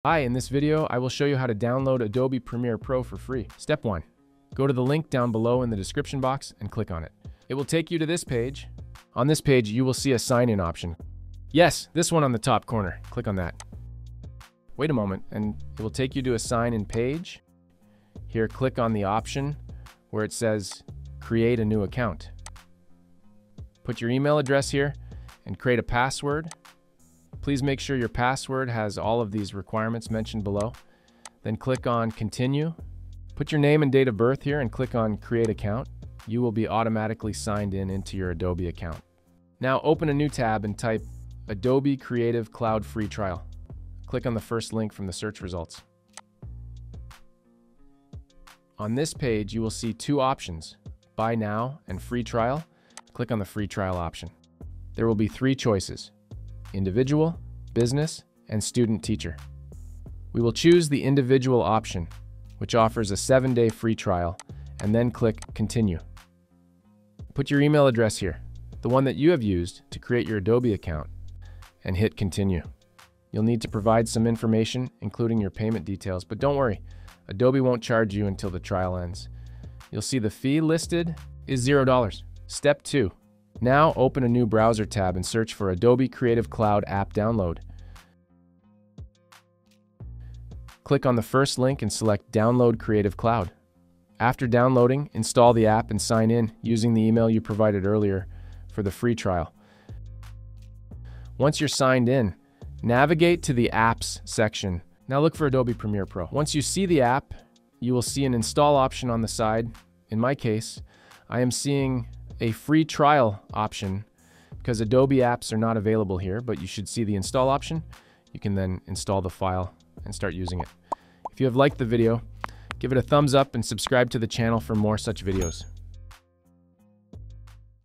Hi, in this video, I will show you how to download Adobe Premiere Pro for free. Step 1. Go to the link down below in the description box and click on it. It will take you to this page. On this page, you will see a sign-in option. Yes, this one on the top corner. Click on that. Wait a moment, and it will take you to a sign-in page. Here, click on the option where it says Create a new account. Put your email address here and create a password. Please make sure your password has all of these requirements mentioned below. Then click on Continue. Put your name and date of birth here and click on Create Account. You will be automatically signed in into your Adobe account. Now open a new tab and type Adobe Creative Cloud Free Trial. Click on the first link from the search results. On this page, you will see two options, Buy Now and Free Trial. Click on the Free Trial option. There will be three choices: individual, business, and student teacher. We will choose the individual option, which offers a 7-day free trial, and then click Continue. Put your email address here, the one that you have used to create your Adobe account, and hit Continue. You'll need to provide some information, including your payment details, but don't worry, Adobe won't charge you until the trial ends. You'll see the fee listed is $0. Step 2. Now open a new browser tab and search for Adobe Creative Cloud App Download. Click on the first link and select Download Creative Cloud. After downloading, install the app and sign in using the email you provided earlier for the free trial. Once you're signed in, navigate to the Apps section. Now look for Adobe Premiere Pro. Once you see the app, you will see an install option on the side. In my case, I am seeing a free trial option because Adobe apps are not available here, but you should see the install option. You can then install the file and start using it. If you have liked the video, give it a thumbs up and subscribe to the channel for more such videos.